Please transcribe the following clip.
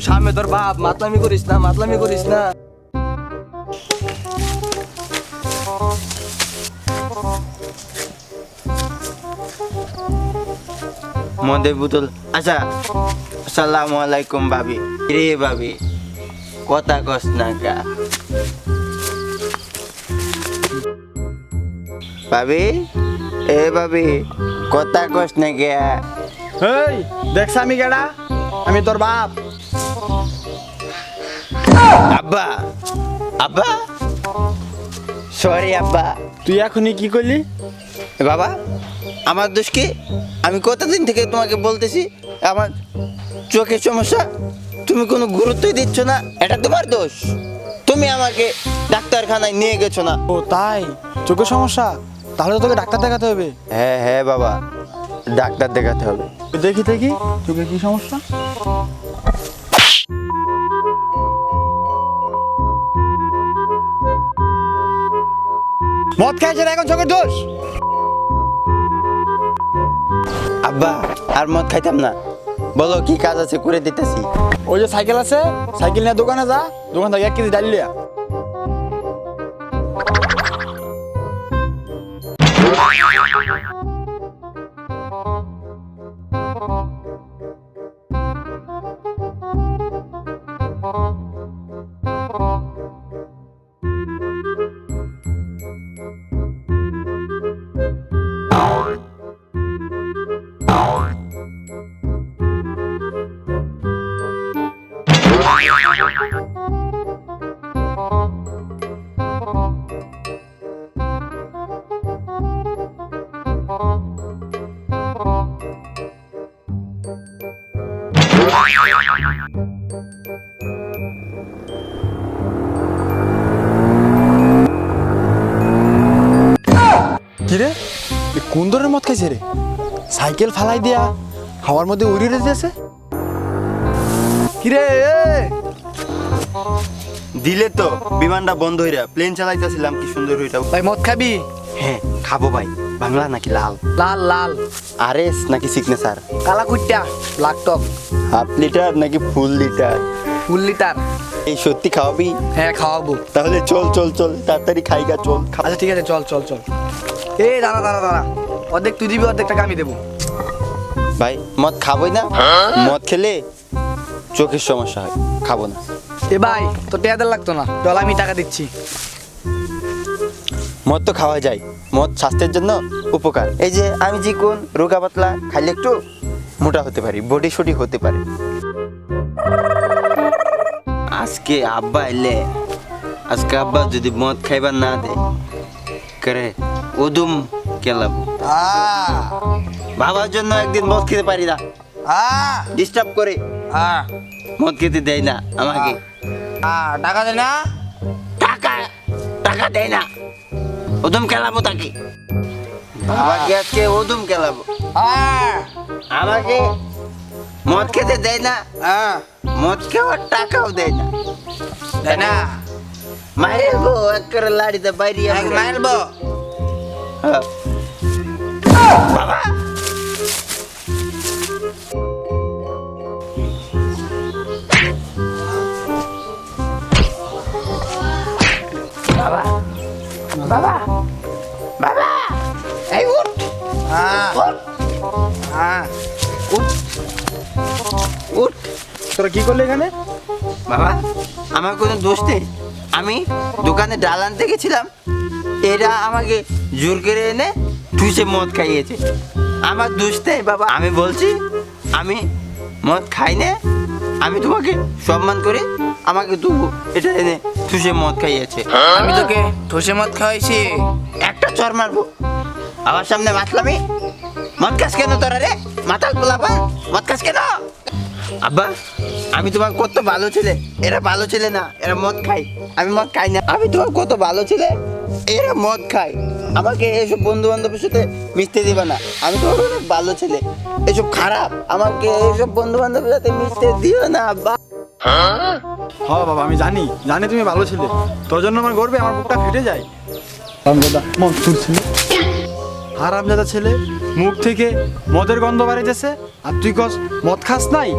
সামনে তোর বাপ, মাতলামি করিস না, মাতলামি করিস না। মদের বোতল। আচ্ছা, আসসালামু আলাইকুম ভাবি। রে ভাবি, কথা কস না কা? ভাবি, এ ভাবি, কথা কস না কে? এই দেখছ আমি কেডা? আমি তোর বাপ। আব্বা, আব্বা, সরি আব্বা। তুই এখনই কি করলি? বাবা, আমার দোষ কি? আমি কতদিন থেকে তোমাকে বলতেছি আমার চোখের সমস্যা, তুমি কোনো গুরুত্বই দিচ্ছ না। এটা তোমার দোষ। তুমি আমাকে ডাক্তারখানায় নিয়ে গেছো না। ও তাই, চোখের সমস্যা? তাহলে তো তোকে ডাক্তার দেখাতে হবে। হ্যাঁ হ্যাঁ বাবা, ডাক্তার দেখাতে হবে। দেখি দেখি চোখে কি সমস্যা। মদ খাইছে এখন চোখের দোষ? আব্বা, আর মদ খাইতাম না। বলো কি কাজ আছে, করে দিতেছি। ওই যে সাইকেল আছে, সাইকেল নিয়ে দোকানে যা, দোকান থেকে 1 কেজি ডাল লিয়া। কিরে, কোন ধরনের মদ খাইছে রে? সাইকেল ফালাই দিয়া হাওয়ার মধ্যে উড়ে রেখেছে। কিরে দিলে তো বিমানটা বন্ধ হইরা, প্লেন চালাইতেছিলাম কি সুন্দর হইটা। ভাই মদ খাবি? হ্যাঁ খাবো ভাই। বাংলা নাকি লাল? লাল লাল। আরএস নাকি সিগনেচার? কালা কুইটা, ব্ল্যাক টপ। হাফ লিটার নাকি ফুল লিটার? ফুল লিটার। এই সত্যি খাওয়াবি? হ্যাঁ খাওয়াবো। তাহলে চল চল চল, তাড়াতাড়ি খাইগা চল। আচ্ছা ঠিক আছে, চল চল চল। এই দাঁড়া দাঁড়া দাঁড়া, অর্ধেক তুই দিবি, অর্ধেক টাকা আমি দেবো। ভাই মদ খাবোই না। মদ খেলে চোখের সমস্যা হয়, খাবো না। এ ভাই তোর টেয়াদের লাগতো না, চল আমি টাকা দিচ্ছি। মদ তো খাওয়া যায়, মদ স্বাস্থ্যের জন্য উপকার। এই যে আমি চিকুন রোগা পাতলা, খাইলে একটু মোটা হতে পারি, বডি সডি হতে পারে। আজকে আব্বা এলে, আজকে আব্বা যদি মদ খাইবার না দে করে ওদুম কেলাম। বাবার জন্য একদিন মদ খেতে পারি না, ডিস্টার্ব করে। মদ খেতে দেয় না আমাকে। টাকা দে না। টাকা টাকা দেয় না, ওদম খেলাবো তাকে। বাবাকে আজকে ওদম খেলাবো। আমাকে মদ খেতে দেয় না, মদ খাওয়ার টাকাও দেয় না। দে না। মারবো একবার লাড়িতে বাইরে মারবো। বাবা বাবা বাবা বাবা, এই উঠ উঠ উঠ। তোরা কি করলি এখানে? বাবা, আমার কোনো দোষ নেই। আমি দোকানে ডাল আনতে গেছিলাম, এরা আমাকে জোর করে এনে ঠুসে মদ খাইয়েছে। আমার দোষ নেই বাবা। আমি বলছি আমি মদ খাই না, আমি তোমাকে সম্মান করে আমাকে দেবো, এটা এনে ঠুসে মদ খাইয়েছে। আমি তোকে ঠোসে মদ খাওয়াইছি? একটা চর মারবো। আমার সামনে মাতলামি। মদ খাস কেন তোরা রে? মাথাল পোলাপা, মদ খাস কেন? আব্বা, আমি তোমার কত ভালো ছেলে, এরা ভালো ছেলে না, এরা মদ খায়। আমি মদ খাই না। আমি তোমার কত ভালো ছেলে, এরা মদ খায়। আমাকে এসব বন্ধু বান্ধবের সাথে মিশতে দিবা না। আমি তোমার অনেক ভালো ছেলে, এসব খারাপ। আমাকে এসব বন্ধু বান্ধবের সাথে মিশতে দিও না আব্বা। হ্যাঁ বাবা, আমি জানি জানি তুমি ভালো ছিলে। তোর জন্য আমার গর্বে আমার বুকটা ফেটে যায়। মদ তুলছিল, হারামজাদা ছেলে, মুখ থেকে মদের গন্ধ বাড়িতেছে, আর তুই কস মদ খাস নাই।